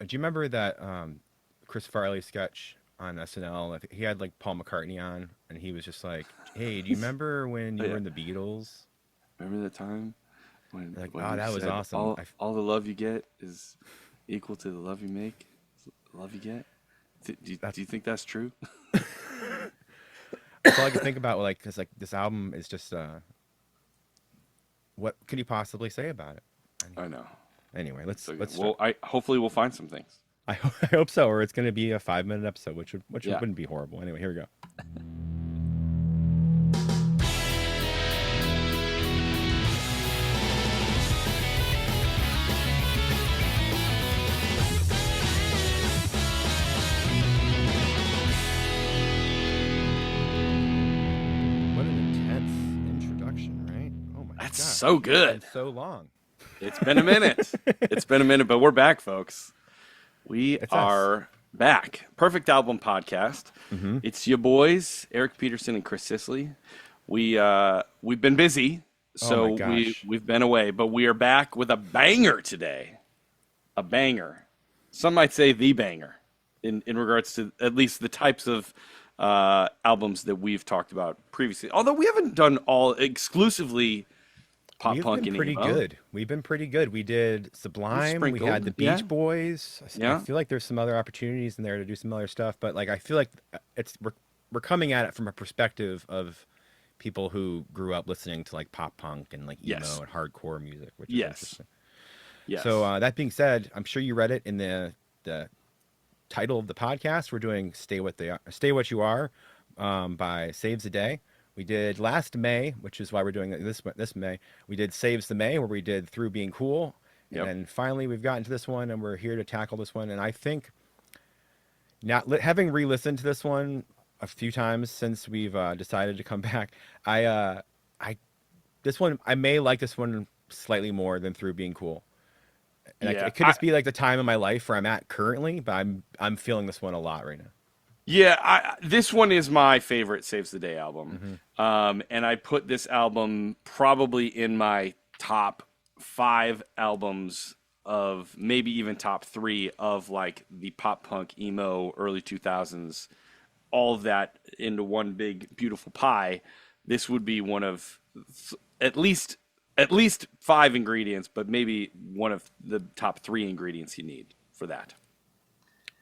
Do you remember that Chris Farley sketch on SNL? I think he had like Paul McCartney on, and he was just like, "Hey, do you remember when Oh you were yeah. in the Beatles?" Remember the time when Like, when oh, you that was said awesome. all the love you get is equal to the love you make, the love you get? Do That's you think that's true? that's all I could think about. Like, cause like this album is just what could you possibly say about it? I know. Anyway, So yeah. let's start. Well, I hopefully we'll find some things. I hope so, or it's going to be a 5 minute episode, which Yeah. wouldn't be horrible. Anyway, here we go. What an intense introduction, right? Oh my That's so gosh, it's been good. so long. It's been a minute. It's been a minute, but we're back, folks. We It's us. are back. Perfect Album Podcast. Mm-hmm. It's your boys, Eric Peterson and Chris Sisley. We've been busy, Oh my so gosh. we've been away, but we are back with a banger today. A banger. Some might say the banger in regards to at least the types of albums that we've talked about previously. Although we haven't done all exclusively pop We've punk been and pretty emo. good. We've been pretty good. We did We've Sublime. We had the sprinkled, yeah, Beach Boys. I yeah. feel like there's some other opportunities in there to do some other stuff, but like I feel like it's we're coming at it from a perspective of people who grew up listening to like pop punk and like Yes, emo and hardcore music, which is yes, interesting. So yes. that being said, I'm sure you read it in the title of the podcast. We're doing Stay What You Are" by Saves the Day. We did last May, which is why we're doing it this May. We did Saves the May, where we did Through Being Cool, and Yep. then finally we've gotten to this one, and we're here to tackle this one. And I think now, having re-listened to this one a few times since we've decided to come back, I this one I may like this one slightly more than Through Being Cool. And Yeah. it could just be like the time in my life where I'm at currently, but I'm feeling this one a lot right now. This one is my favorite Saves the Day album. Hmm. And I put this album probably in my top five albums of maybe even top three of like the pop punk emo early 2000s, all of that into one big beautiful pie. This would be one of at least at least five ingredients, but maybe one of the top three ingredients you need for that.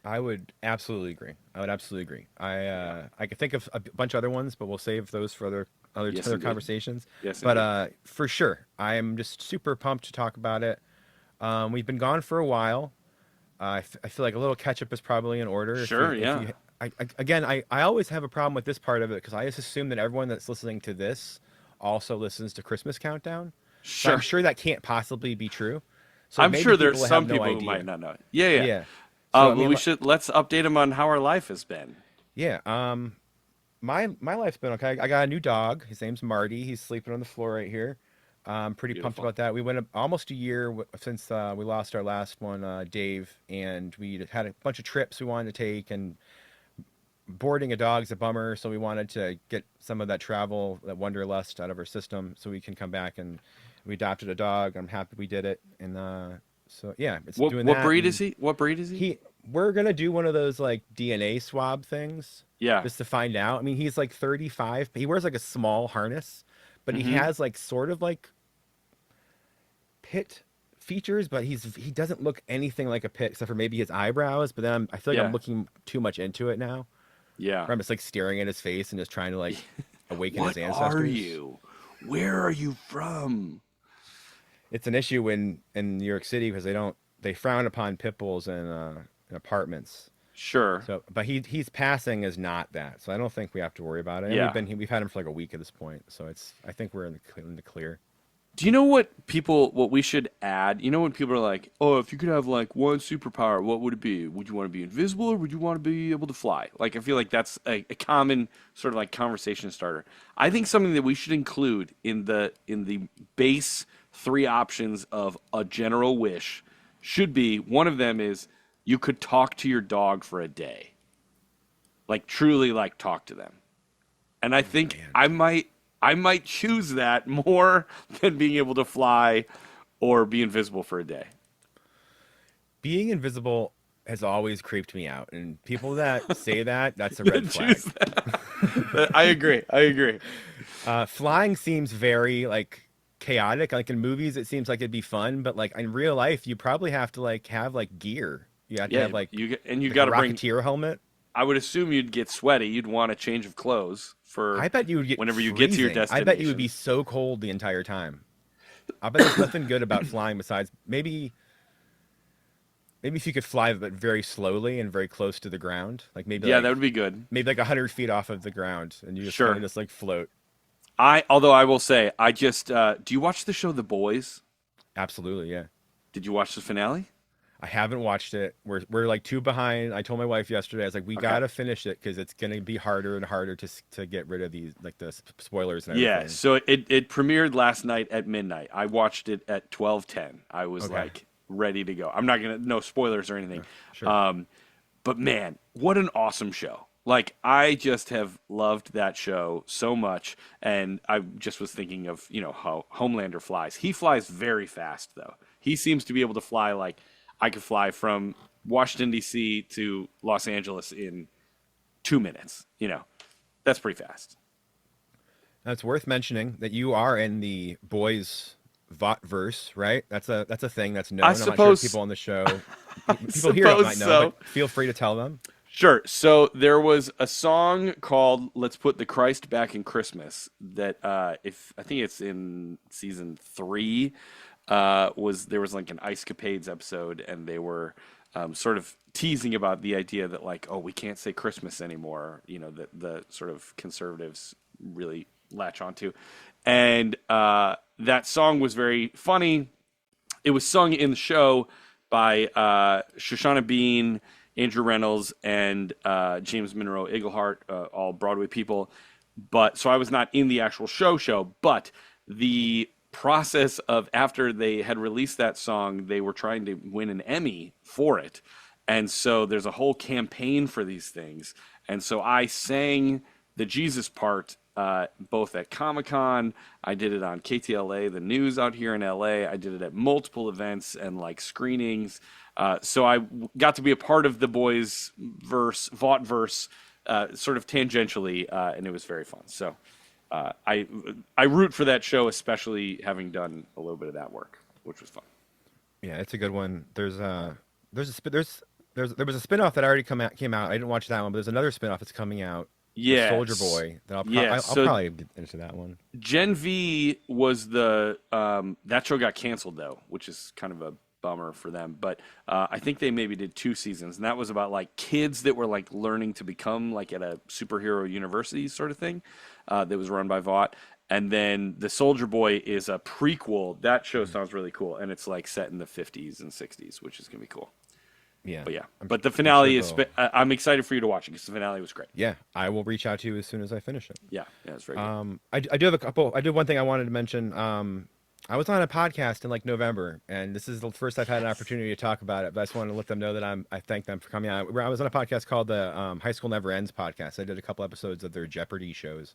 I would absolutely agree. I would absolutely agree. Yeah. I could think of a bunch of other ones, but we'll save those for Yes, other indeed. conversations. Yes, But indeed. for sure, I am just super pumped to talk about it. We've been gone for a while. I feel like a little catch up is probably in order. Sure. If Yeah. you again, I always have a problem with this part of it because I just assume that everyone that's listening to this also listens to Christmas Countdown. But I'm Sure. sure that can't possibly be true. So I'm maybe sure there's people have some no people who might idea. not know it. Yeah, yeah. Yeah. So I But mean, let's update them on how our life has been. yeah. My life's been okay. I got a new dog. His name's Marty. He's sleeping on the floor right here. I'm pretty pumped Beautiful. about that. We went almost a year since we lost our last one, Dave, and we had a bunch of trips we wanted to take, and boarding a dog's a bummer, so we wanted to get some of that travel, that wanderlust out of our system, so we can come back and we adopted a dog. I'm happy we did it, and so yeah, it's doing What that, breed is and he? What breed is he? we're gonna do one of those like DNA swab things Yeah. just to find out. I mean, he's like 35. He wears like a small harness, but he Mm-hmm. has like sort of like pit features, but he doesn't look anything like a pit except for maybe his eyebrows. But then I feel like I'm Yeah. looking too much into it now. Yeah. Where I'm just like staring at his face and just trying to like awaken his What are ancestors. you? Where are you from? It's an issue in New York City because they frown upon pit bulls in apartments. Sure. So, but he's passing as not that, so I don't think we have to worry about it. And Yeah. we've had him for like a week at this point, so I think we're in the clear. Do you know what we should add? You know when people are like, "Oh, if you could have like one superpower, what would it be? Would you want to be invisible or would you want to be able to fly?" Like I feel like that's a common sort of like conversation starter. I think something that we should include in the base three options of a general wish should be one of them is you could talk to your dog for a day. Like truly like talk to them. And I Oh think man, I might choose that more than being able to fly or be invisible for a day. being invisible. has always creeped me out. And people that say that, that's a red That flag. choose that. I agree. I agree. Flying seems very like chaotic. Like in movies, it seems like it'd be fun, but like in real life, you probably have to like have like gear. You have to Yeah, have you like a got to bring. Rocketeer helmet. I would assume you'd get sweaty. You'd want a change of clothes for I bet you would get whenever you get to your freezing. I bet you would be destination. so cold the entire time. I bet there's nothing good about flying besides maybe if you could fly but very slowly and very close to the ground, like Yeah, that would be good. maybe like 100 feet off of the ground, and you just kind of Sure. just like float. Although I will say, I just do you watch the show The Boys? Absolutely, yeah. Did you watch the finale? I haven't watched it. We're like two behind. I told my wife yesterday. I was like, we Okay. gotta finish it because it's gonna be harder and harder to get rid of these like the spoilers and Yeah, everything. so it premiered last night at midnight. I watched it at 12:10. I was Okay, like ready to go. I'm not gonna no spoilers or anything. sure. Um, but man, what an awesome show. Like I just have loved that show so much, and I just was thinking of, how Homelander flies. He flies very fast though. He seems to be able to fly like I could fly from Washington D.C. to Los Angeles in 2 minutes. That's pretty fast. Now, it's worth mentioning that you are in the boys Vought verse, right? That's a thing that's I known. I'm not sure if suppose people on the show, I people here it suppose might know, but so. feel free to tell them. Sure. So there was a song called "Let's Put the Christ Back in Christmas" that, if I think it's in season 3, was like an Ice Capades episode, and they were sort of teasing about the idea that like, oh, we can't say Christmas anymore. That the sort of conservatives really latch onto, and that song was very funny. It was sung in the show by Shoshana Bean, Andrew Reynolds, and James Monroe Iglehart, all Broadway people. But so I was not in the actual show, but the process of after they had released that song, they were trying to win an Emmy for it. And so there's a whole campaign for these things. And so I sang the Jesus part both at Comic Con. I did it on KTLA, the news out here in LA. I did it at multiple events and like screenings. So I got to be a part of the boys' verse, Vought verse, sort of tangentially, and it was very fun. So I root for that show, especially having done a little bit of that work, which was fun. Yeah, it's a good one. There was a spinoff that already came out. I didn't watch that one, but there's another spinoff that's coming out with Soldier Yes. Boy that Yes. I'll So probably get into that one. Gen V was that show got canceled though, which is kind of a bummer for them. But I think they maybe did 2 seasons, and that was about like kids that were like learning to become like at a superhero university sort of thing. That was run by Vought. And then the Soldier Boy is a prequel. That show sounds really cool, and it's like set in the 50s and 60s, which is gonna be cool. Yeah, But yeah, I'm but the I'm sure finale is. they'll. I'm excited for you to watch it because the finale was great. Yeah, I will reach out to you as soon as I finish it. Yeah, yeah, it's very good. I do have a couple. I do one thing I wanted to mention. I was on a podcast in like November, and this is the first I've had an Yes. opportunity to talk about it. But I just wanted to let them know that I thank them for coming on. I was on a podcast called the High School Never Ends podcast. I did a couple episodes of their Jeopardy shows.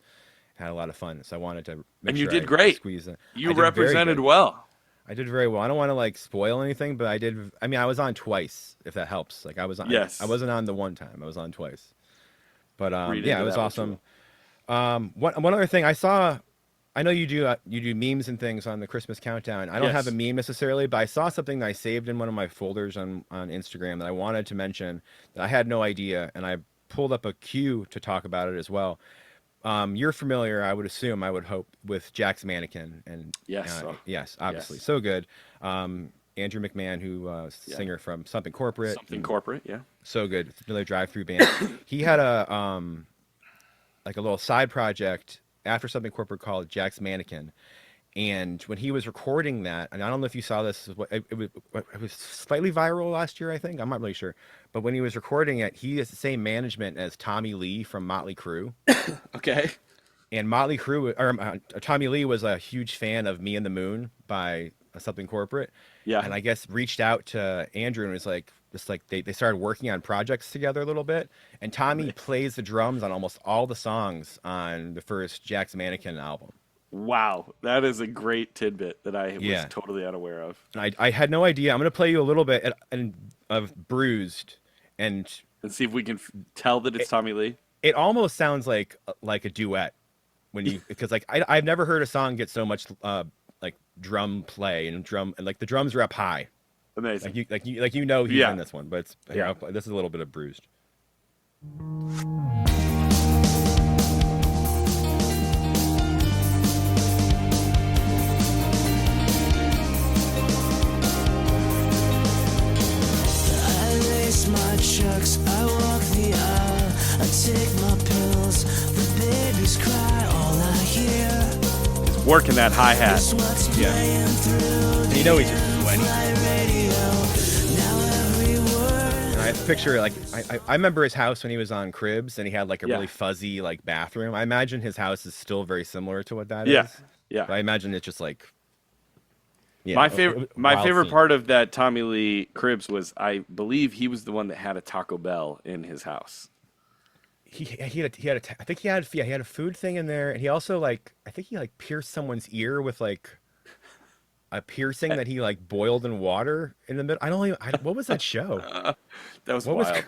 Had a lot of fun, so I wanted to make And you sure did I great. squeeze it. You I did very represented good. well. I did very well. I don't want to like spoil anything, but I did. I mean, I was on twice, if that helps. Like I was on. I Yes. wasn't on the one time. I was on twice. But Read yeah, into it was that what you awesome. will. One other thing I saw. I know you do memes and things on the Christmas countdown. I don't have a Yes. meme necessarily, but I saw something that I saved in one of my folders on Instagram that I wanted to mention that I had no idea, and I pulled up a queue to talk about it as well. You're familiar, I would assume, I would hope, with Jack's Mannequin, and Yes. Oh, yes, obviously, yes. so good. Andrew McMahon, who Yeah. singer from Something Corporate, Something corporate. Yeah. so good. It's another drive-through band. He had a like a little side project after Something Corporate called Jack's Mannequin. And when he was recording that, and I don't know if you saw this, it was slightly viral last year, I think. I'm not really sure. But when he was recording it, he has the same management as Tommy Lee from Motley Crue. Okay. And Motley Crue, or Tommy Lee was a huge fan of Me and the Moon by Something Corporate. Yeah. And I guess reached out to Andrew and was like, just like they started working on projects together a little bit. And Tommy plays the drums on almost all the songs on the first Jack's Mannequin album. Wow, that is a great tidbit that I was Yeah, totally unaware of. and I had no idea. I'm gonna play you a little bit of "Bruised," and And see if we can tell that it's it, Tommy Lee. it almost sounds like a duet when you because like I've never heard a song get so much like drum play and drum and like the drums are up high. Amazing. Like you know he's Yeah, in this one, but it's here. yeah. This is a little bit of "Bruised." I lace my chucks, I walk the aisle, I take my pills, the babies cry, all I hear He's working that hi hat. is what's Yeah, playing through and the you know he's just sweaty. my radio. Now every word And I picture like I remember his house when he was on Cribs, and he had like a Yeah, really fuzzy like bathroom. I imagine his house is still very similar to what that yeah, is. yeah. But I imagine it's just like yeah, My it favorite, was a my wild favorite scene. part of that Tommy Lee Cribs was, I believe he was the one that had a Taco Bell in his house. I think he had a food thing in there, and he also like I think he like pierced someone's ear with like a piercing that he like boiled in water in the middle. I don't even what was that show? That was What was wild.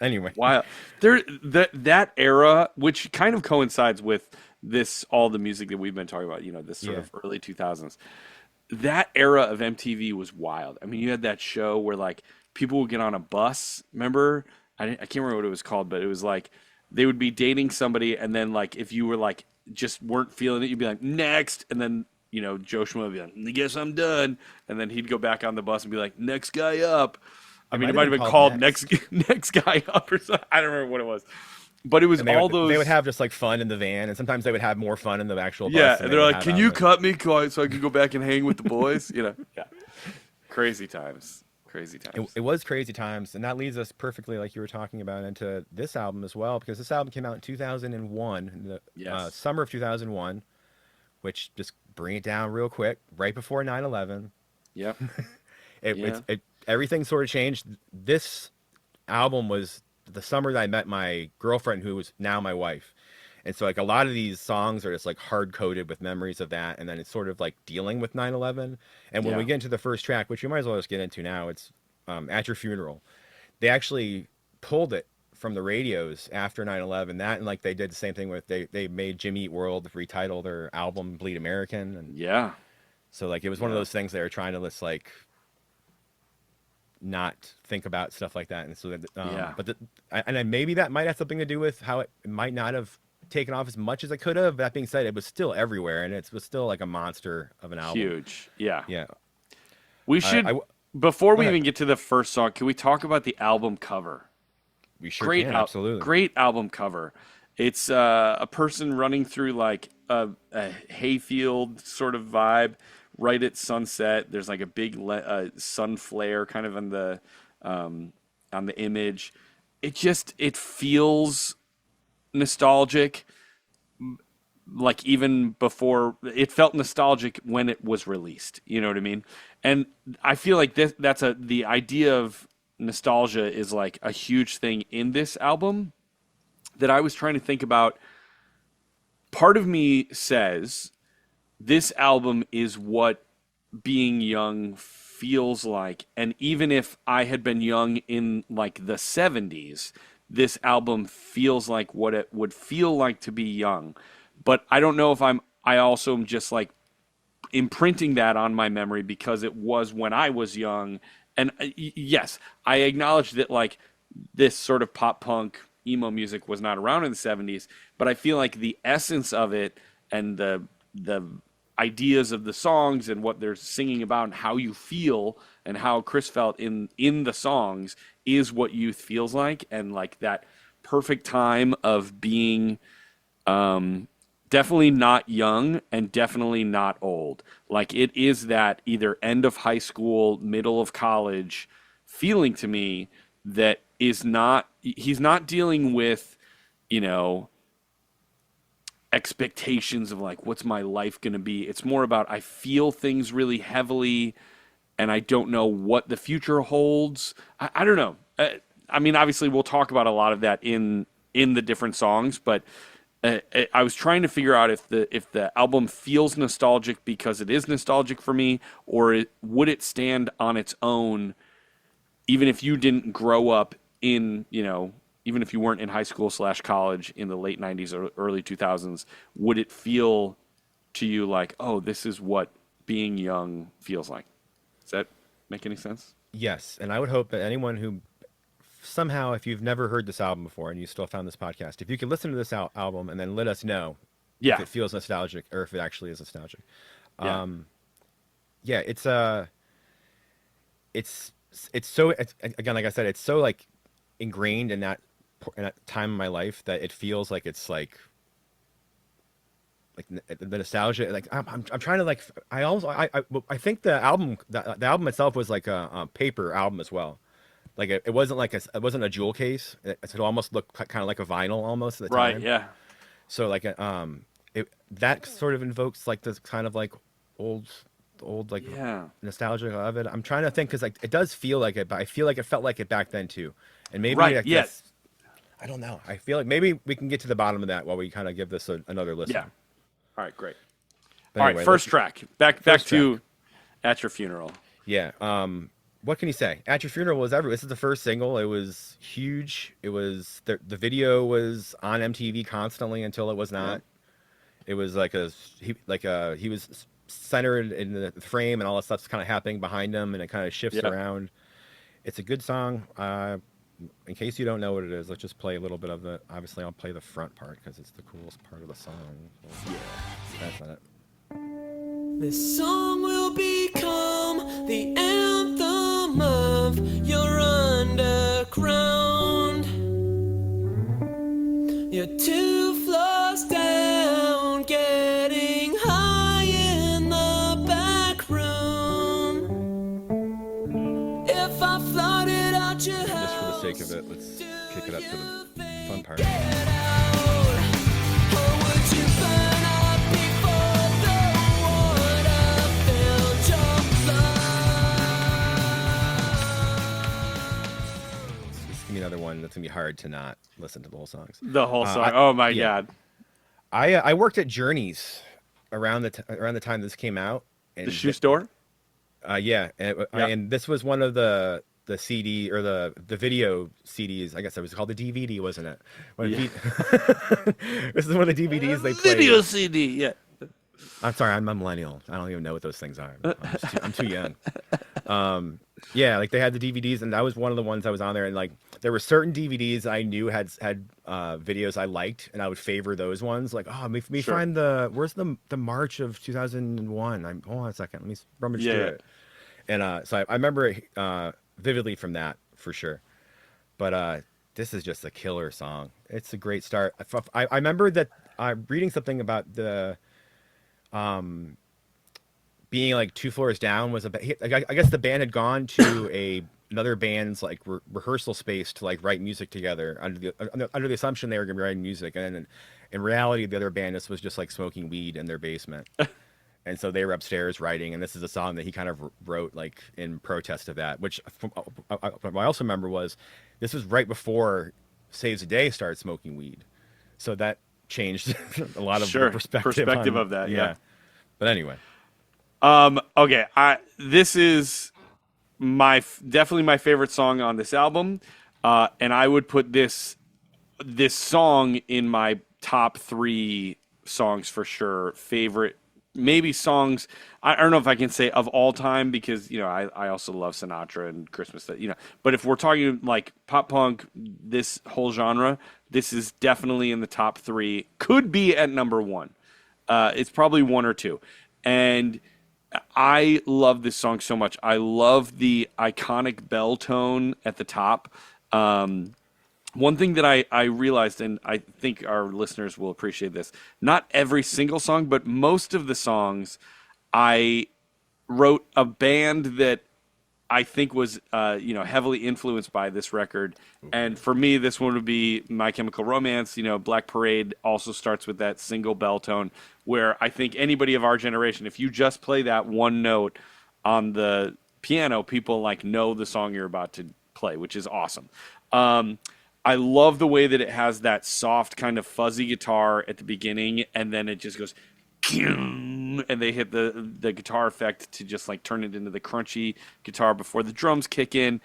anyway? Wild. That era, which kind of coincides with this, all the music that we've been talking about, this sort Yeah. of early 2000s. That era of MTV was wild. I mean, you had that show where like people would get on a bus. Remember? I can't remember what it was called, but it was like they would be dating somebody, and then like if you were like just weren't feeling it, you'd be like next, and then Joe Schmo would be like, I guess I'm done, and then he'd go back on the bus and be like next guy up. I It mean, might it have might been have been called called Next. next guy up or something. I don't remember what it was, but it was And all they would those. have just like fun in the van, and sometimes they would have more fun in the actual Yeah, bus than and they they're would like, have "Can out in you the. cut me so I can go back and hang with the boys?" Yeah, crazy times, crazy times. It was crazy times, and that leads us perfectly, like you were talking about, into this album as well, because this album came out in 2001, in the Yes. summer of 2001, which just bring it down real quick, right before 9/11. Yep. Yeah. Everything sort of changed. This album was the summer that I met my girlfriend, who was now my wife. And so like a lot of these songs are just like hard coded with memories of that, and then it's sort of like dealing with 9/11. And when we Yeah. get into the first track, which you might as well just get into now, it's At Your Funeral. They actually pulled it from the radios after 9/11. That, and like they did the same thing with they made Jimmy Eat World retitle their album Bleed American. And Yeah. so like it was one of Yeah. those things they were trying to just like not think about stuff like that. And so that Yeah. and then maybe that might have something to do with how it might not have taken off as much as it could have. That being said, it was still everywhere, and it was still like a monster of an album. Huge. Yeah. Yeah. We I, should, I before Go we ahead. even get to the first song, can we talk about the album cover? We sure can, absolutely. Great album cover. It's a person running through like a hayfield sort of vibe, right at sunset. There's like a big sun flare kind of on the image. It feels nostalgic, like even before it felt nostalgic when it was released. You know what I mean? And I feel like the idea of nostalgia is like a huge thing in this album that I was trying to think about. Part of me says this album is what being young feels like, and even if I had been young in like the 70s, this album feels like what it would feel like to be young. But I don't know if I also am just like imprinting that on my memory because it was when I was young. And yes, I acknowledge that like this sort of pop punk emo music was not around in the 70s, but I feel like the essence of it and the ideas of the songs and what they're singing about and how you feel and how Chris felt in the songs is what youth feels like, and like that perfect time of being definitely not young and definitely not old. Like it is that either end of high school, middle of college feeling to me that is not, he's not dealing with, you know, expectations of like, what's my life going to be? It's more about, I feel things really heavily and I don't know what the future holds. I don't know. I mean, obviously we'll talk about a lot of that in the different songs, but I was trying to figure out if the album feels nostalgic because it is nostalgic for me, or would it stand on its own even if you didn't grow up in, even if you weren't in high school slash college in the late 90s or early 2000s, would it feel to you like, oh, this is what being young feels like? Does that make any sense? Yes, and I would hope that anyone who somehow, if you've never heard this album before and you still found this podcast, if you could listen to this album and then let us know if Yeah. it feels nostalgic or if it actually is nostalgic. Yeah. Yeah, it's again, like I said, it's so like ingrained in that time in my life that it feels like it's like the nostalgia. Like I'm trying to like I think the album itself was like a paper album as well. Like it wasn't like it wasn't a jewel case. It almost looked kind of like a vinyl almost at the Right. time. Yeah. So like that sort of invokes like this kind of like old like Yeah. nostalgia of it. I'm trying to think because like it does feel like it, but I feel like it felt like it back then too. And maybe Right. like, Yeah. I don't know. I feel like maybe we can get to the bottom of that while we kind of give this another listen. Yeah. All right. Great. But All anyway, right. First track. Back First to At Your Funeral. yeah. What can you say? At Your Funeral was everywhere. This is the first single. It was huge. It was the video was on MTV constantly until it was not. It was like he was centered in the frame and all that stuff's kind of happening behind him and it kind of shifts Yeah. around. It's a good song. In case you don't know what it is, let's just play a little bit of it. Obviously, I'll play the front part because it's the coolest part of the song. Yeah, that's not it. This song will become the anthem of your underground. You're 2 floors down, getting high in the back room. If I flooded out your house, Just for the sake of it, let's kick it up to the fun part. get out. Or would you burn up before the water filled your lungs? Just give me another one that's gonna be hard to not listen to the whole songs. The whole song. I- Oh my yeah. God. I worked at Journeys around the time this came out. And The shoe store. yeah, Yeah. and this was one of the CD or the video CDs. I guess it was called the DVD, wasn't it? This is one of the DVDs they played. Video CD. Yeah. I'm sorry, I'm a millennial. I don't even know what those things are. I'm too young. Yeah, like they had the DVDs, and that was one of the ones I was on there. And like there were certain DVDs I knew had videos I liked, and I would favor those ones. Like, oh, let me Sure. find where's the March of 2001. Hold on a second, let me rummage through Yeah. it. And so I remember it vividly from that for sure. But this is just a killer song. It's a great start. I remember that reading something about the being like 2 floors down was I guess the band had gone to another band's like rehearsal space to like write music together under the assumption they were gonna be writing music, and then in reality the other bandist was just like smoking weed in their basement. And so they were upstairs writing, and this is a song that he kind of wrote like in protest of that, which what I also remember was this was right before Saves the Day started smoking weed. So that changed a lot of Sure. the perspective of that. Yeah. But anyway, Okay. This is definitely my favorite song on this album, and I would put this song in my top 3 songs for sure. Favorite, maybe songs. I don't know if I can say of all time because I also love Sinatra and Christmas. But if we're talking like pop punk, this whole genre, this is definitely in the top 3. Could be at number 1. It's probably 1 or 2, and I love this song so much. I love the iconic bell tone at the top. One thing that I realized, and I think our listeners will appreciate this, not every single song, but most of the songs, I wrote a band that I think was heavily influenced by this record. And for me, this one would be My Chemical Romance. Black Parade also starts with that single bell tone, where I think anybody of our generation, if you just play that one note on the piano, people like know the song you're about to play, which is awesome. I love the way that it has that soft kind of fuzzy guitar at the beginning, and then it just goes, and they hit the guitar effect to just like turn it into the crunchy guitar before the drums kick in.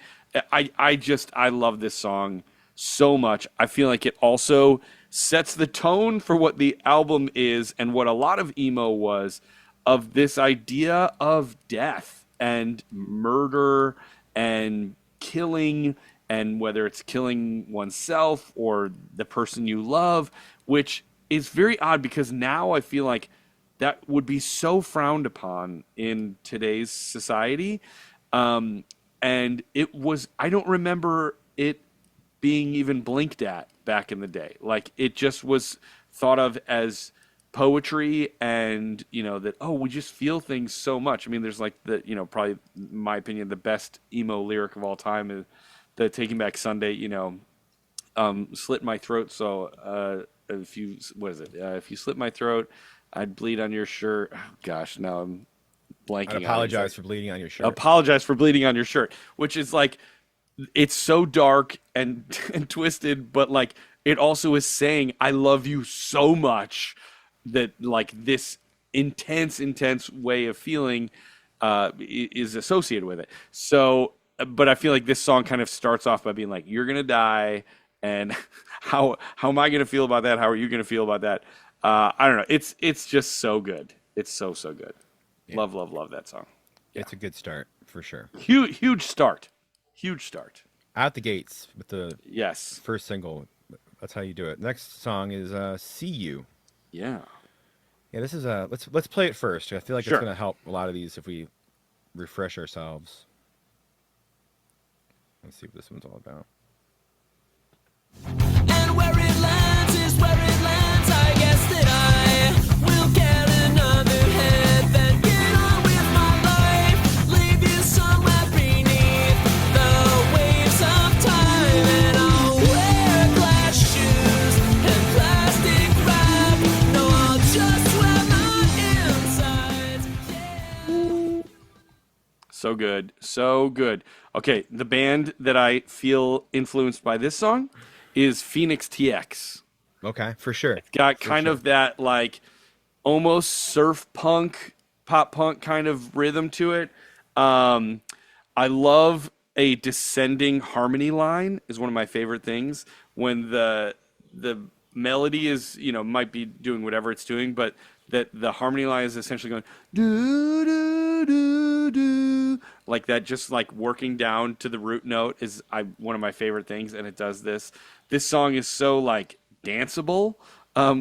I love this song so much. I feel like it also sets the tone for what the album is and what a lot of emo was, of this idea of death and murder and killing, and whether it's killing oneself or the person you love, which is very odd because now I feel like that would be so frowned upon in today's society. And it was, I don't remember it being even blinked at back in the day. Like it just was thought of as poetry, and that, oh, we just feel things so much. I mean, there's like the, probably in my opinion the best emo lyric of all time is the Taking Back Sunday, slit my throat, so if you, what is it, if you slit my throat, I'd bleed on your shirt. Oh, gosh, now I'm blanking. I'd apologize for bleeding on your shirt. Apologize for bleeding on your shirt, which is like, it's so dark and and twisted, but like it also is saying I love you so much that like this intense way of feeling is associated with it. So, but I feel like this song kind of starts off by being like, you're gonna die, and how am I gonna feel about that? How are you gonna feel about that? I don't know. It's just so good. It's so good. Yeah. Love that song. Yeah. It's a good start for sure. Huge start. Huge start. Out the gates with the yes first single. That's how you do it. Next song is "See You." Yeah. Yeah, this is let's play it first. I feel like Sure. it's going to help a lot of these if we refresh ourselves. Let's see what this one's all about. And where it lands is where it lands. I guess that I will get another head, then get on with my life, leave you somewhere beneath the waves of time. And I'll wear glass shoes and plastic wrap. No, I'll just wear my insides. Yeah. So good. Okay, the band that I feel influenced by this song is Phoenix TX. Okay, for sure. Got kind of that like almost surf punk, pop punk kind of rhythm to it. I love a descending harmony line is one of my favorite things when the melody is, might be doing whatever it's doing, but that the harmony line is essentially going do do do do like that, just like working down to the root note is one of my favorite things, and it does this. This song is so like danceable,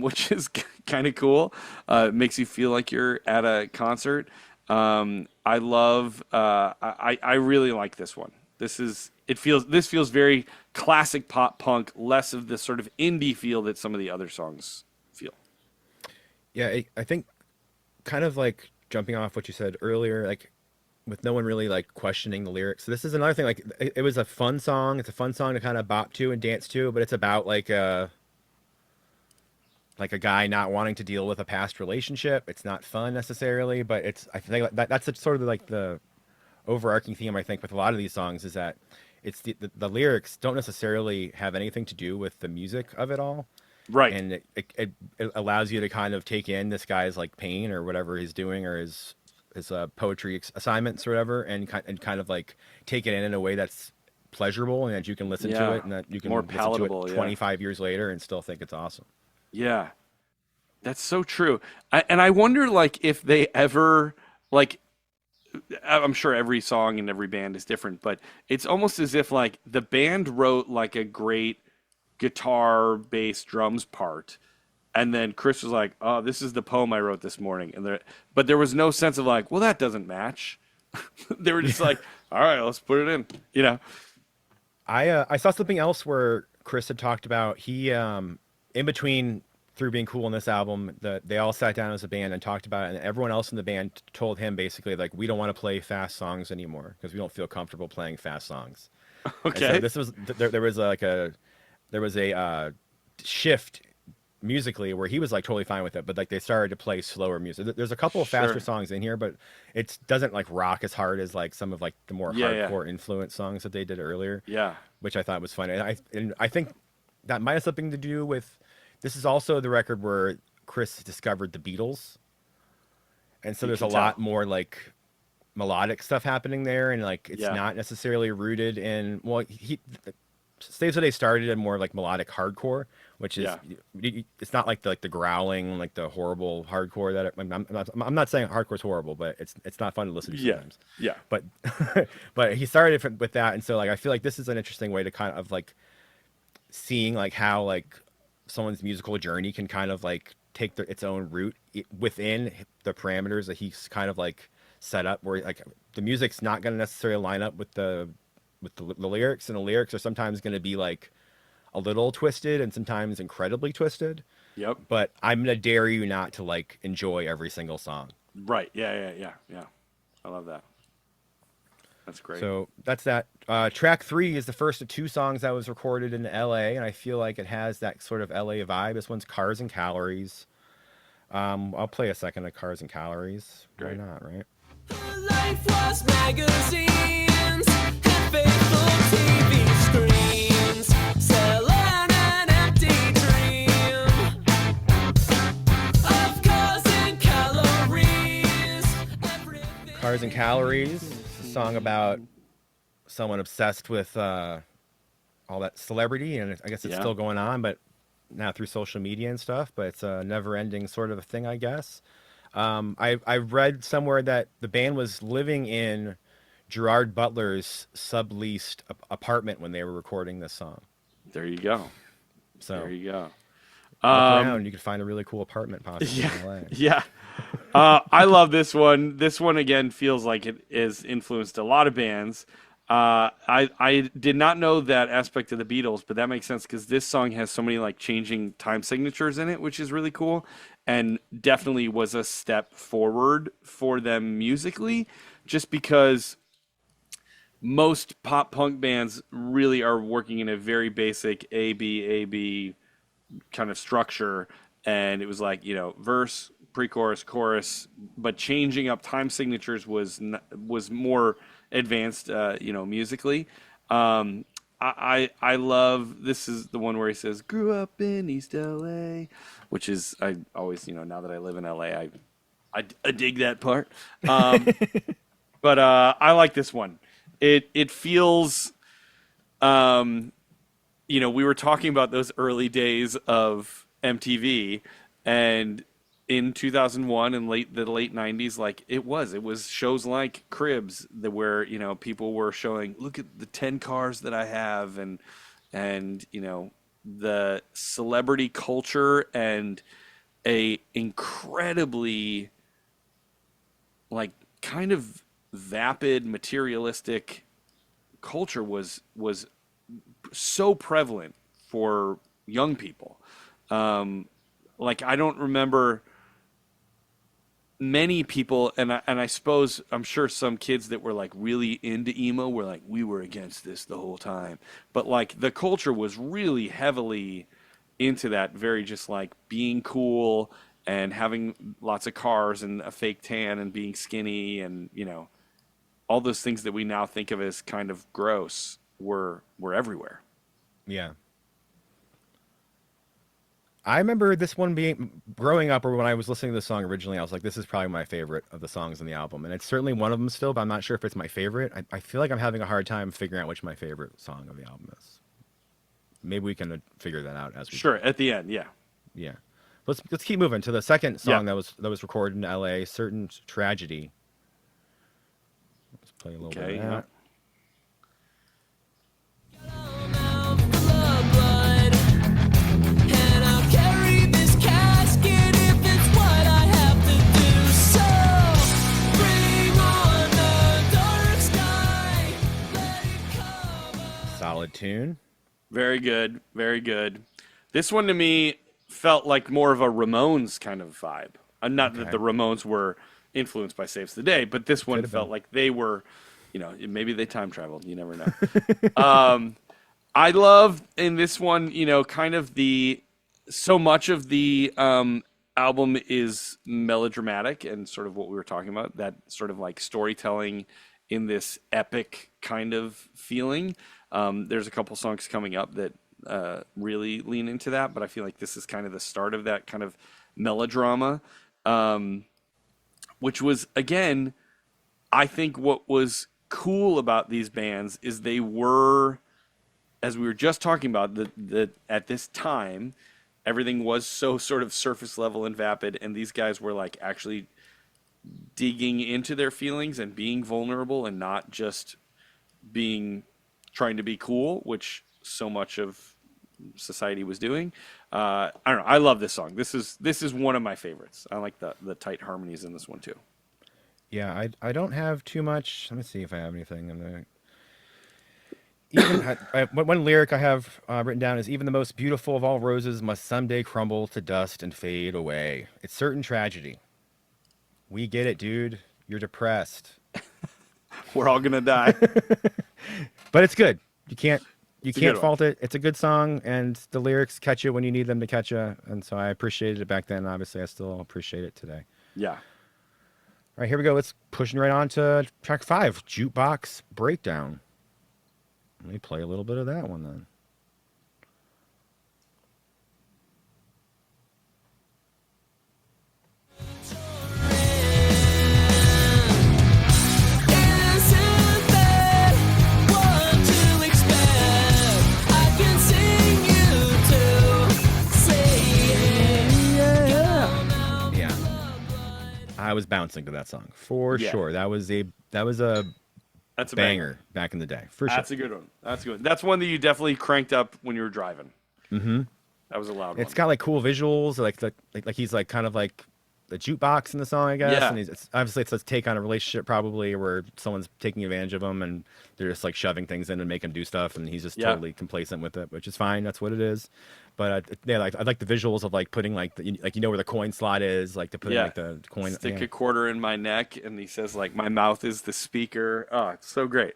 which is kind of cool. It makes you feel like you're at a concert. I love. I really like this one. This feels very classic pop punk, less of the sort of indie feel that some of the other songs feel. Yeah, I think kind of like jumping off what you said earlier, like with no one really like questioning the lyrics. So this is another thing. Like it was a fun song. It's a fun song to kind of bop to and dance to, but it's about like a guy not wanting to deal with a past relationship. It's not fun necessarily, but I think that's sort of like the overarching theme I think with a lot of these songs is that it's the lyrics don't necessarily have anything to do with the music of it all. Right. And it allows you to kind of take in this guy's like pain or whatever he's doing or his poetry assignments or whatever, and kind of like take it in a way that's pleasurable and that you can listen to it and that you can more listen palatable, to it 25 years later and still think it's awesome. Yeah, that's so true. And I wonder, like, if they ever, like, I'm sure every song in every band is different, but it's almost as if, like, the band wrote, like, a great guitar, bass, drums part, and then Chris was like, oh, this is the poem I wrote this morning. But there was no sense of, like, well, that doesn't match. They were just like, all right, let's put it in, I saw something else where Chris had talked about in between through being cool in this album, they all sat down as a band and talked about it, and everyone else in the band told him basically like, we don't want to play fast songs anymore because we don't feel comfortable playing fast songs. Okay. And so this was there was a shift musically where he was like totally fine with it, but like they started to play slower music. There's a couple of faster songs in here, but it doesn't like rock as hard as like some of like the more hardcore influence songs that they did earlier. Yeah. Which I thought was fun. And I think that might have something to do with. This is also the record where Chris discovered the Beatles, and so You there's a can lot tell. more like melodic stuff happening there, and like it's Yeah. not necessarily rooted in. Well, he Slaves Today started in more like melodic hardcore, which is Yeah. it's not like the growling, like the horrible hardcore that I'm not saying hardcore's horrible, but it's not fun to listen to Yeah. sometimes. Yeah. But but he started with that, and so like I feel like this is an interesting way to kind of like seeing like how like someone's musical journey can kind of like take its own route within the parameters that he's kind of like set up, where like the music's not going to necessarily line up with the lyrics, and the lyrics are sometimes going to be like a little twisted and sometimes incredibly twisted, Yep. but I'm going to dare you not to like enjoy every single song. Right. Yeah. Yeah. Yeah. Yeah. I love that. That's great. So that's that. Track 3 is the first of 2 songs that was recorded in LA, and I feel like it has that sort of LA vibe. This one's Cars and Calories. I'll play a second of Cars and Calories. Why Great. not, right? Life was magazines and faithful TV screens, selling an empty dream of cars and calories. Everything Cars and Calories. It's a song about someone obsessed with all that celebrity, and I guess it's Yeah. still going on, but now through social media and stuff. But it's a never-ending sort of a thing, I guess. I read somewhere that the band was living in Gerard Butler's subleased apartment when they were recording this song. There you go. So There you go. look around, you could find a really cool apartment possibly Yeah. in LA. Yeah. I love this one. This one again feels like it is influenced a lot of bands. I did not know that aspect of the Beatles, but that makes sense because this song has so many like changing time signatures in it, which is really cool, and definitely was a step forward for them musically, just because most pop punk bands really are working in a very basic A B kind of structure, and it was like, verse, pre-chorus, chorus, but changing up time signatures was more advanced, musically. I love, this is the one where he says grew up in East LA, which is, I always, now that I live in LA, I dig that part. But I like this one. It feels, we were talking about those early days of MTV, and in 2001 and the late 90s, like it was shows like Cribs that where people were showing, look at the 10 cars that I have, and the celebrity culture and a incredibly like kind of vapid materialistic culture was so prevalent for young people. Like I don't remember many people, and I suppose I'm sure some kids that were like really into emo were like, we were against this the whole time, but like the culture was really heavily into that, very just like being cool and having lots of cars and a fake tan and being skinny, and all those things that we now think of as kind of gross were everywhere. Yeah. I remember this one being growing up, or when I was listening to the song originally, I was like, this is probably my favorite of the songs on the album. And it's certainly one of them still, but I'm not sure if it's my favorite. I feel like I'm having a hard time figuring out which my favorite song of the album is. Maybe we can figure that out as we Sure, at the end, yeah. Yeah. Let's keep moving to the second song Yeah. that was recorded in LA, Certain Tragedy. Let's play a little Okay, bit of yeah. that. and I'll carry this casket if it's what I have to do. So bring on the dark sky, let it cover. Solid tune. Very good, very good. This one to me felt like more of a Ramones kind of vibe. Not that Okay. the Ramones were influenced by Saves the Day, but this one Could've felt been. like they were, maybe they time traveled. You never know. I love in this one, kind of so much of the album is melodramatic and sort of what we were talking about, that sort of like storytelling in this epic kind of feeling. There's a couple songs coming up that really lean into that, but I feel like this is kind of the start of that kind of melodrama, which was, again, I think what was cool about these bands is they were, as we were just talking about, that at this time, everything was so sort of surface level and vapid, and these guys were like actually digging into their feelings and being vulnerable and not just being trying to be cool, which so much of society was doing. I don't know. I love this song. This is one of my favorites. I like the tight harmonies in this one too. Yeah, I don't have too much. Let me see if I have anything. Even one lyric I have written down is, even the most beautiful of all roses must someday crumble to dust and fade away. It's certain tragedy. We get it, dude. You're depressed, We're all gonna die. but it's good. You can't a good fault it. It's a good song, and the lyrics catch you when you need them to catch you. And so I appreciated it back then. Obviously, I still appreciate it today. Yeah. All right, here we go. Let's pushing right on to track 5, Jukebox Breakdown. Let me play a little bit of that one then. Isn't that what to expect? I can sing you to say it. Yeah, I was bouncing to that song for Yeah. sure. That was a That's a banger back in the day, for sure. That's a good one. That's a good one. That's one that you definitely cranked up when you were driving. Mm-hmm. That was a loud It's one. got like cool visuals, like he's like kind of like the jukebox in the song, I guess. Yeah. And obviously it's a take on a relationship probably where someone's taking advantage of him and they're just like shoving things in and making him do stuff, and he's just Yeah. totally complacent with it, which is fine. That's what it is. But yeah, like I like the visuals of like putting like like where the coin slot is, like to put in, Yeah. like the coin. Stick yeah. a quarter in my neck, and he says like, "My mouth is the speaker." Oh, it's so great.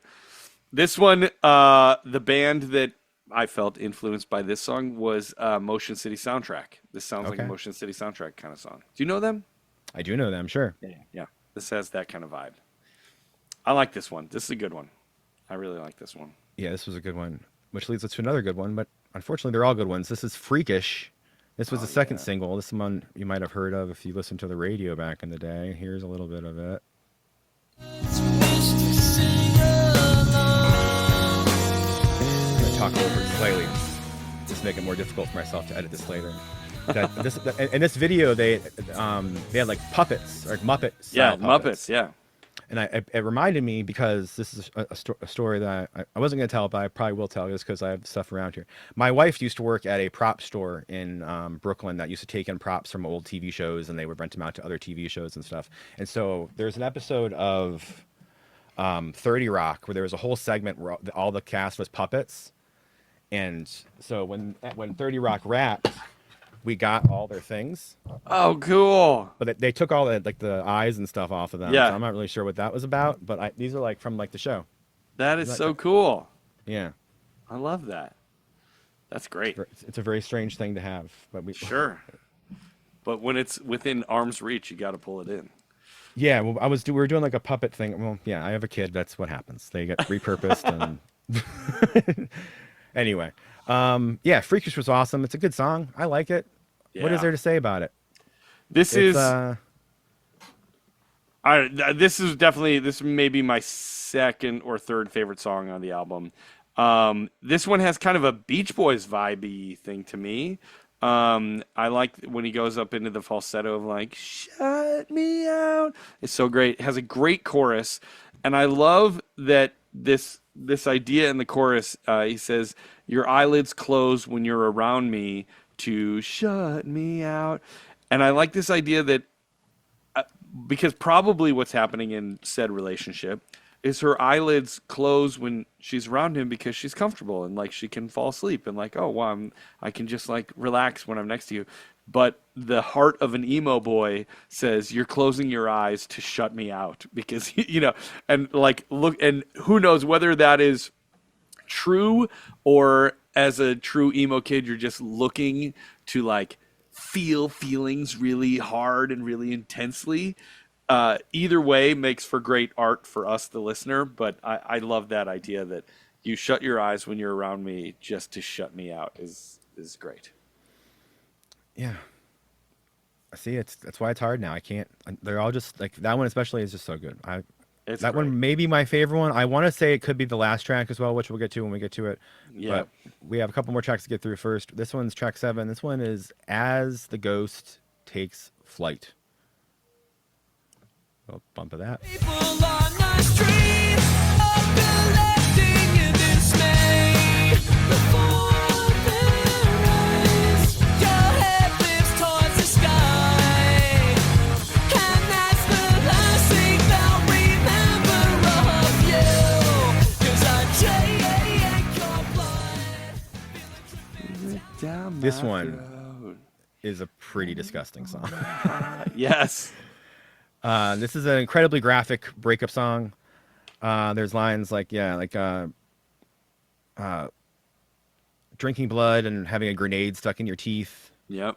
This one, the band that I felt influenced by this song was Motion City Soundtrack. This sounds like a Okay. Motion City Soundtrack kind of song. Do you know them? I do know that, I'm sure. Yeah. This has that kind of vibe. I like this one. This is a good one. I really like this one. Yeah, this was a good one, which leads us to another good one, but unfortunately they're all good ones. This is Freakish. This was the second single. This one you might have heard of if you listened to the radio back in the day. Here's a little bit of it. I'm going to talk over it slightly, just make it more difficult for myself to edit this later. In this video, they had like puppets or Muppet Yeah, style puppets. Muppets. Yeah. And it reminded me, because this is a story that I wasn't going to tell, but I probably will tell, just because I have stuff around here. My wife used to work at a prop store in Brooklyn that used to take in props from old TV shows, and they would rent them out to other TV shows and stuff. And so there's an episode of 30 Rock where there was a whole segment where all the cast was puppets. And so when 30 Rock wrapped, we got all their things, Oh, cool. but they took all the eyes and stuff off of them. Yeah. So I'm not really sure what that was about, but these are like from like the show. That is That- so cool. Yeah. I love that. That's great. It's a very strange thing to have, but we Sure. But when it's within arm's reach, you got to pull it in. Yeah, well, we were doing like a puppet thing. Well, yeah, I have a kid. That's what happens. They get repurposed and anyway. Yeah, Freakish was awesome. It's a good song. I like it. What is Yeah. there to say about it? This It's is this may be my second or third favorite song on the album. This one has kind of a Beach Boys vibey thing to me. I like when he goes up into the falsetto of like "Shut me out." It's so great. It has a great chorus, and I love that this idea in the chorus. He says, "Your eyelids close when you're around me to shut me out," and I like this idea that because probably what's happening in said relationship is her eyelids close when she's around him because she's comfortable and like she can fall asleep and like, oh well, I can just like relax when I'm next to you. But the heart of an emo boy says you're closing your eyes to shut me out because and like look, and who knows whether that is true or as a true emo kid you're just looking to like feel feelings really hard and really intensely. Either way makes for great art for us, the listener. But I love that idea that, You shut your eyes when you're around me just to shut me out is great. Yeah. See, that's why it's hard now. I can't. They're all just like that one, especially is just so good. It's That great. one may be my favorite one. I want to say it could be the last track as well, which we'll get to when we get to it. Yeah. But we have a couple more tracks to get through first. This one's track 7. This one is As the Ghost Takes Flight. A little bump of that. People on the street are collecting in dismay before their eyes. Your head lifts towards the sky, and that's the last thing they'll remember of you. 'Cause I take your blood. Down This my one throat. is a pretty disgusting song. Yes. This is an incredibly graphic breakup song. There's lines like, drinking blood and having a grenade stuck in your teeth, Yep.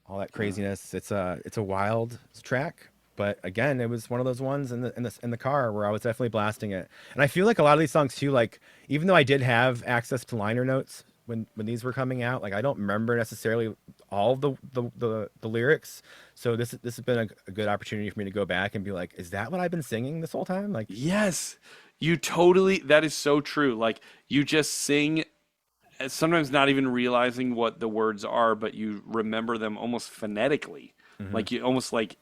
all that craziness. It's a wild track, but again, it was one of those ones in the car where I was definitely blasting it. And I feel like a lot of these songs too, like even though I did have access to liner notes when these were coming out, like I don't remember necessarily all of the lyrics. So this has been a good opportunity for me to go back and be like, is that what I've been singing this whole time? Like, Yes. You totally, that is so true. Like you just sing, sometimes not even realizing what the words are, but you remember them almost phonetically. Like you almost like,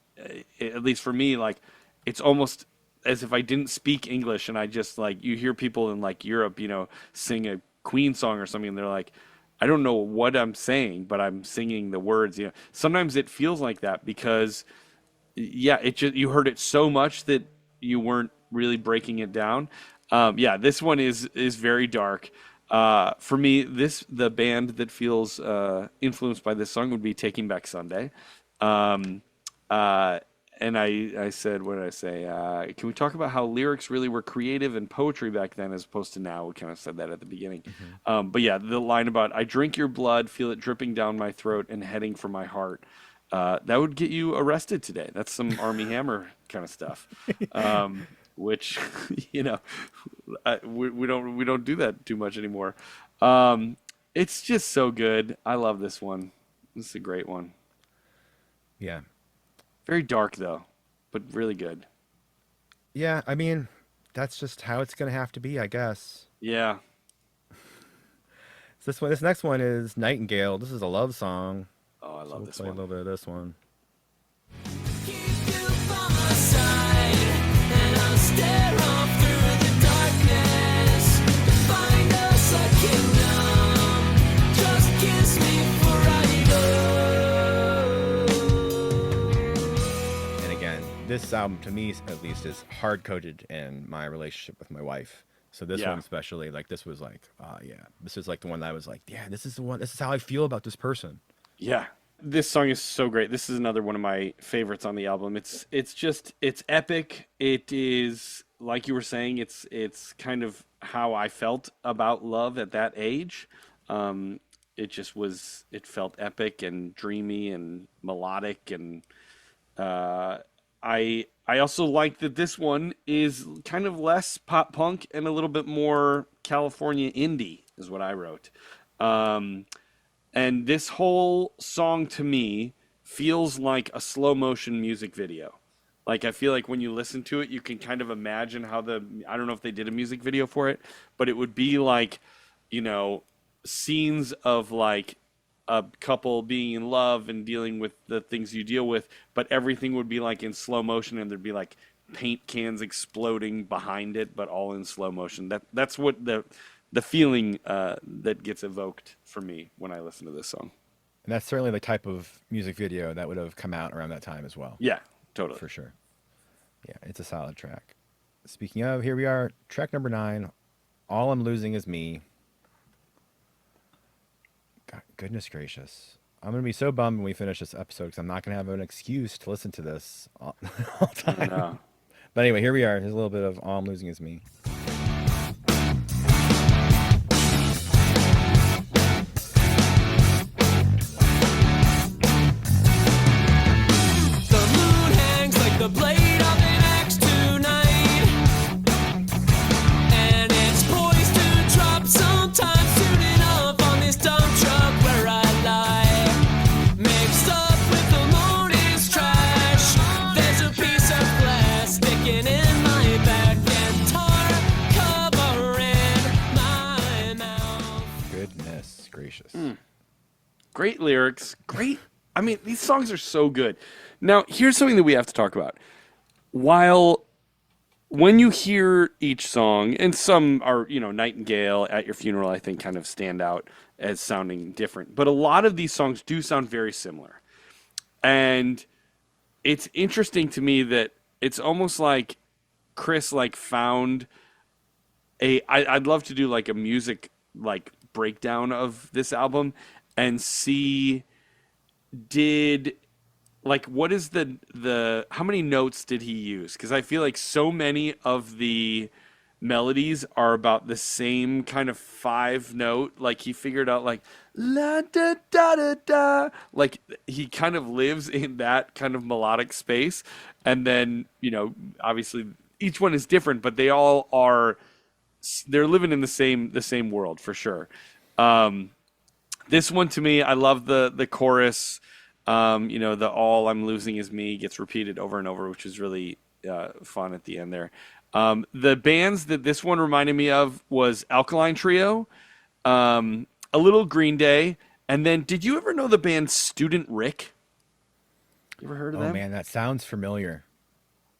at least for me, like it's almost as if I didn't speak English and I just like, you hear people in like Europe, sing a Queen song or something and they're like, I don't know what I'm saying, but I'm singing the words. Sometimes it feels like that because, it just you heard it so much that you weren't really breaking it down. This one is very dark. For me, the band that feels influenced by this song would be Taking Back Sunday. And I said, what did I say? Can we talk about how lyrics really were creative and poetry back then as opposed to now? We kind of said that at the beginning. But yeah, the line about, I drink your blood, feel it dripping down my throat and heading for my heart. That would get you arrested today. That's some Army Hammer kind of stuff. Which, we don't do that too much anymore. It's just so good. I love this one. This is a great one. yeah. Very dark though, but really good. Yeah, I mean, that's just how it's gonna have to be, I guess. Yeah. So this next one is Nightingale. This is a love song. Oh, I love this Play a one. little bit of this one. Keep you by my side, and I'll stare off through the darkness to find us a kingdom. Just kiss me before I go. And again, this album to me at least is hard coded in my relationship with my wife. So this Yeah. one especially, like this was like, this is like the one that I was like, yeah, this is the one. This is how I feel about this person. Yeah. This song is so great. This is another one of my favorites on the album. It's epic. It is, like you were saying, it's kind of how I felt about love at that age. It felt epic and dreamy and melodic, and I also like that this one is kind of less pop punk and a little bit more California indie is what I wrote. And this whole song to me feels like a slow motion music video. Like I feel like when you listen to it, you can kind of imagine how I don't know if they did a music video for it, but it would be like, scenes of like a couple being in love and dealing with the things you deal with, but everything would be like in slow motion and there'd be like paint cans exploding behind it, but all in slow motion. That's what the feeling that gets evoked for me when I listen to this song. And that's certainly the type of music video that would have come out around that time as well. Yeah, totally. For sure. Yeah, it's a solid track. Speaking of, here we are, track number 9, All I'm Losing Is Me. God, goodness gracious. I'm going to be so bummed when we finish this episode because I'm not going to have an excuse to listen to this all time. No. But anyway, here we are. Here's a little bit of All I'm Losing Is Me. The moon hangs like the blade of an axe tonight, and it's poised to Great lyrics. Great. I mean, these songs are so good. Now, here's something that we have to talk about. While when you hear each song, and some are, Nightingale, At Your Funeral, I think kind of stand out as sounding different. But a lot of these songs do sound very similar. And it's interesting to me that it's almost like Chris found I'd love to do like a music breakdown of this album and see did what is the how many notes did he use? Because I feel like so many of the melodies are about the same kind of 5 note. Like he figured out la da da da da. Like he kind of lives in that kind of melodic space. And then, obviously each one is different, but they all are they're living in the same world for sure. This one to me, I love the chorus. The all I'm losing is me gets repeated over and over, which is really fun at the end there. The bands that this one reminded me of was Alkaline Trio, a little Green Day, and then did you ever know the band Student Rick? You ever heard of them? Oh man, that sounds familiar.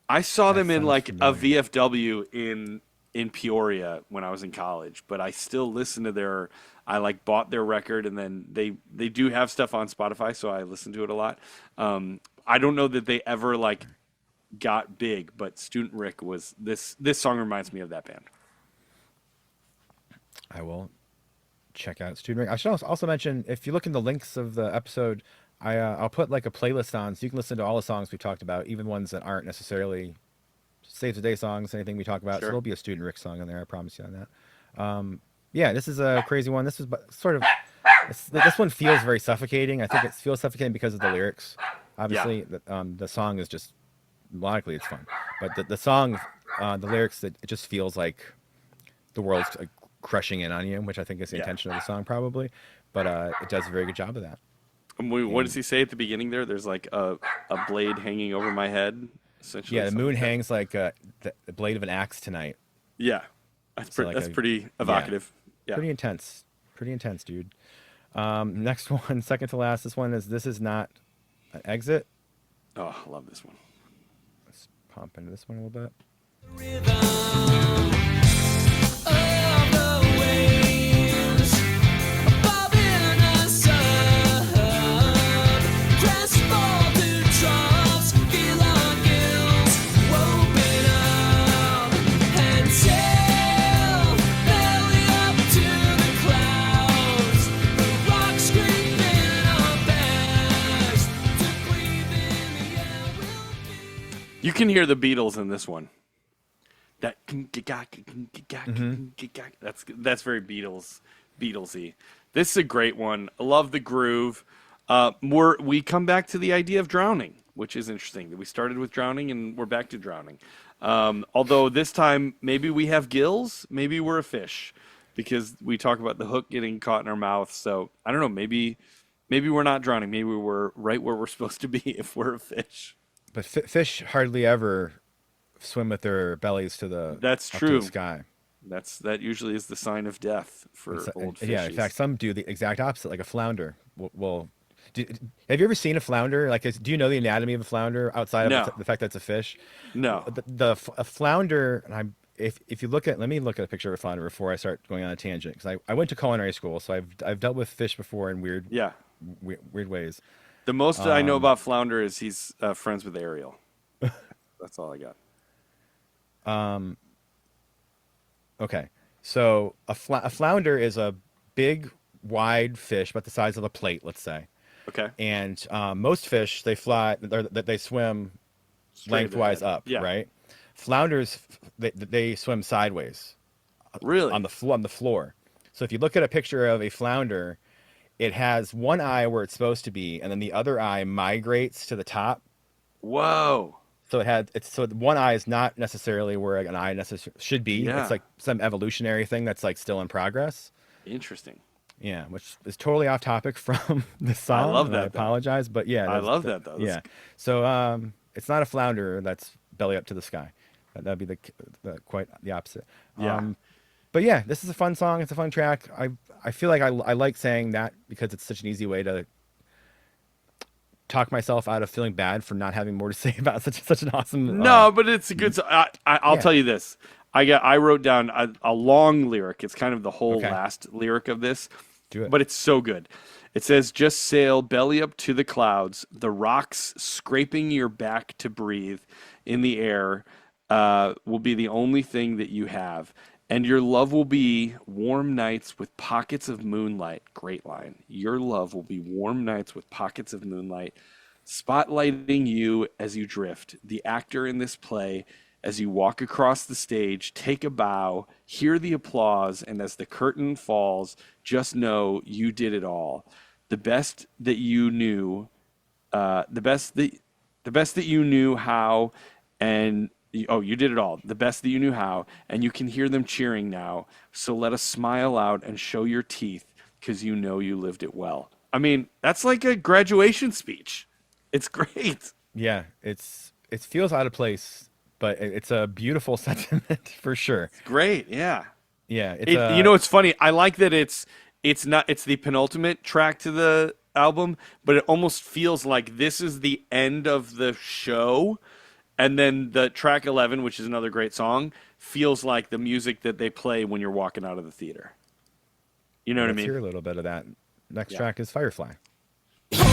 I saw them in sounds a familiar. VFW in Peoria when I was in college, but I still listen to I bought their record, and then they do have stuff on Spotify, so I listen to it a lot. I don't know that they ever got big, but Student Rick was this song reminds me of that band. I will check out Student Ring. I should also mention, if you look in the links of the episode, I'll put a playlist on so you can listen to all the songs we talked about, even ones that aren't necessarily Save the Day songs, anything we talk about. Sure. So there'll be a Student Rick song in there, I promise you on that. Yeah, this is a crazy one. This is sort of this one feels very suffocating. I think it feels suffocating because of the lyrics. Obviously, the song is just melodically it's fun, but the song, the lyrics, it just feels like the world's crushing in on you, which I think is the intention of the song probably. But it does a very good job of that. What does he say at the beginning there? There's a blade hanging over my head. Essentially, Yeah, the moon hangs like the blade of an axe tonight. Yeah, that's pretty evocative. Yeah. Pretty intense, dude. Next one, second to last. This is not an exit. Oh, I love this one. Let's pump into this one a little bit. Rhythm of the waves, bobbing us up, crest fall to troughs, feel our gills open up and sail belly up to the clouds. The rocks screaming our backs to breathe in the air will be. You can hear the Beatles in this one. That that's very Beatlesy. This is a great one. I love the groove. We come back to the idea of drowning, which is interesting. We started with drowning and we're back to drowning. Although this time maybe we have gills, maybe we're a fish, because we talk about the hook getting caught in our mouth. So I don't know. Maybe we're not drowning. Maybe we're right where we're supposed to be if we're a fish. But fish hardly ever swim with their bellies to the That's up true. to the sky. That usually is the sign of death for old fishes. Yeah, in fact, some do the exact opposite, like a flounder. Have you ever seen a flounder? Do you know the anatomy of a flounder outside of No. the fact that it's a fish? No. A flounder, and if you look at, let me look at a picture of a flounder before I start going on a tangent, because I went to culinary school, so I've dealt with fish before in weird ways. The most I know about flounder is he's friends with Ariel. That's all I got. Okay, so a flounder is a big, wide fish, about the size of a plate, let's say. Okay. And most fish, they swim Straight lengthwise ahead. up, Yeah. right? Flounders, they swim sideways Really? on the floor. So if you look at a picture of a flounder, it has one eye where it's supposed to be, and then the other eye migrates to the top. Whoa. So so one eye is not necessarily where an eye should be. Yeah. It's like some evolutionary thing that's still in progress. Interesting. Yeah, which is totally off topic from the song. love and that, I though. apologize, but yeah, I love that, though. Yeah. So it's not a flounder that's belly up to the sky. That'd be quite the opposite. Yeah. But yeah, this is a fun song. It's a fun track. I feel like I like saying that because it's such an easy way to talk myself out of feeling bad for not having more to say about such an awesome. No, but it's a good. I'll Yeah. tell you this. I wrote down a long lyric. It's kind of the whole Okay. last lyric of this, Do it. but it's so good. It says, "Just sail belly up to the clouds, the rocks scraping your back to breathe in the air will be the only thing that you have, and your love will be warm nights with pockets of moonlight." Great line. Your love will be warm nights with pockets of moonlight, spotlighting you as you drift, the actor in this play. As you walk across the stage, take a bow, hear the applause, and as the curtain falls, just know you did it all. The best that you knew, the best that you knew how, and oh, you did it all. The best that you knew how, and you can hear them cheering now. So let us smile out and show your teeth, because you know you lived it well. I mean, that's like a graduation speech. It's great. Yeah, it feels out of place, but it's a beautiful sentiment for sure. Great, yeah. Yeah, it's You know, it's funny. I like that it's the penultimate track to the album, but it almost feels like this is the end of the show, and then the track 11, which is another great song, feels like the music that they play when you're walking out of the theater. You know what I let's mean? hear a little bit of that. Next Yeah. track is Firefly. After all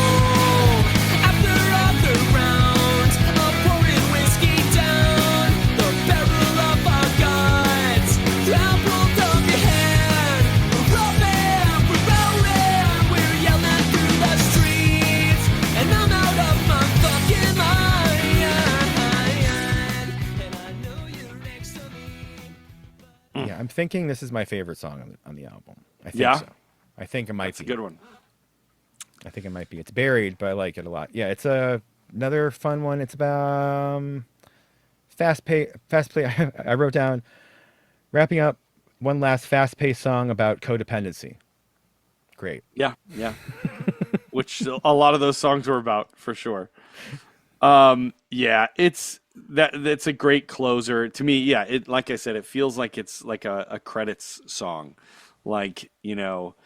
the rounds of pouring whiskey down the barrel of our guns, trampled on your hand. We're rolling, we're yelling through the streets, and I'm out of my fucking mind. And I know you're next to me. Yeah, I'm thinking this is my favorite song on the album. I think Yeah? so. I think it might It's a be. good one. I think it might be. It's buried, but I like it a lot. Yeah, it's another fun one. It's about fast play. I wrote down wrapping up one last fast paced song about codependency. Great. Yeah, yeah. Which a lot of those songs were about, for sure. Yeah, that's a great closer to me. Yeah, it, like I said, it feels like it's like a credits song. Like, you know,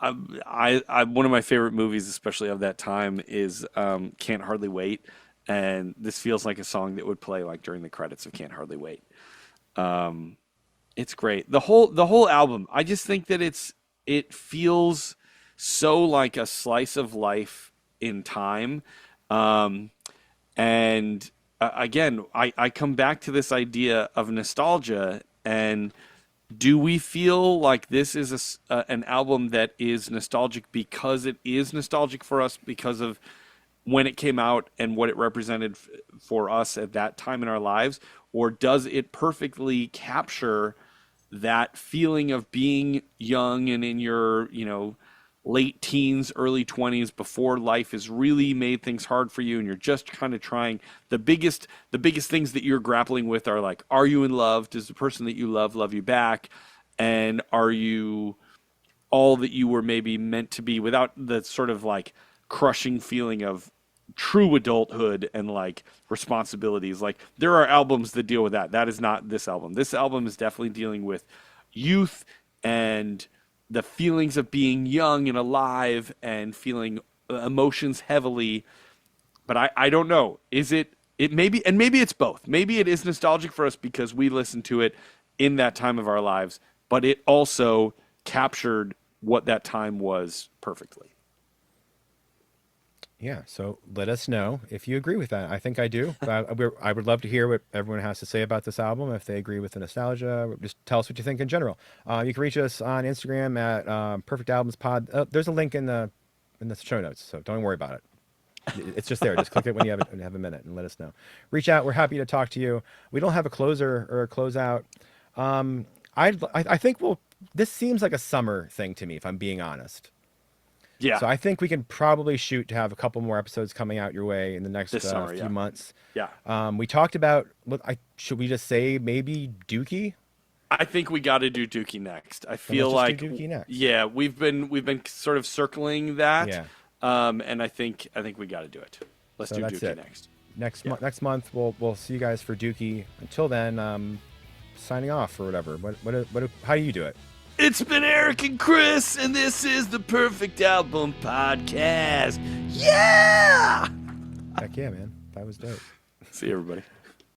I one of my favorite movies, especially of that time, is Can't Hardly Wait, and this feels like a song that would play like during the credits of Can't Hardly Wait. It's great. The whole album. I just think that it feels so like a slice of life in time. And again, I come back to this idea of nostalgia, and do we feel like this is an album that is nostalgic because it is nostalgic for us because of when it came out and what it represented for us at that time in our lives? Or does it perfectly capture that feeling of being young and in your, you know, late teens, early 20s, before life has really made things hard for you and you're just kind of trying? The biggest things that you're grappling with are like, are you in love? Does the person that you love you back? And are you all that you were maybe meant to be without the sort of like crushing feeling of true adulthood and like responsibilities? Like, there are albums that deal with that. That is not this album. This album is definitely dealing with youth and the feelings of being young and alive and feeling emotions heavily. But I don't know. Is it maybe, and maybe it's both. Maybe it is nostalgic for us because we listened to it in that time of our lives, but it also captured what that time was perfectly. Yeah, so let us know if you agree with that. I think I do. I would love to hear what everyone has to say about this album. If they agree with the nostalgia, just tell us what you think in general. You can reach us on Instagram at Perfect Albums Pod. There's a link in the show notes, so don't worry about it. It's just there. Just click it when you have a minute and let us know. Reach out. We're happy to talk to you. We don't have a closer or a closeout. I think this seems like a summer thing to me, if I'm being honest. Yeah. So I think we can probably shoot to have a couple more episodes coming out your way in the next This summer, few yeah. months. Yeah. We talked about, should we just say maybe Dookie? I think we got to do Dookie next. I let's feel just like do Dookie next. Yeah, we've been sort of circling that. Yeah. And I think we got to do it. Let's So do that's Dookie it. next. Next month we'll see you guys for Dookie. Until then, signing off or whatever. How do you do it? It's been Eric and Chris, and this is the Perfect Album Podcast. Yeah! Heck yeah, man. That was dope. See you, everybody.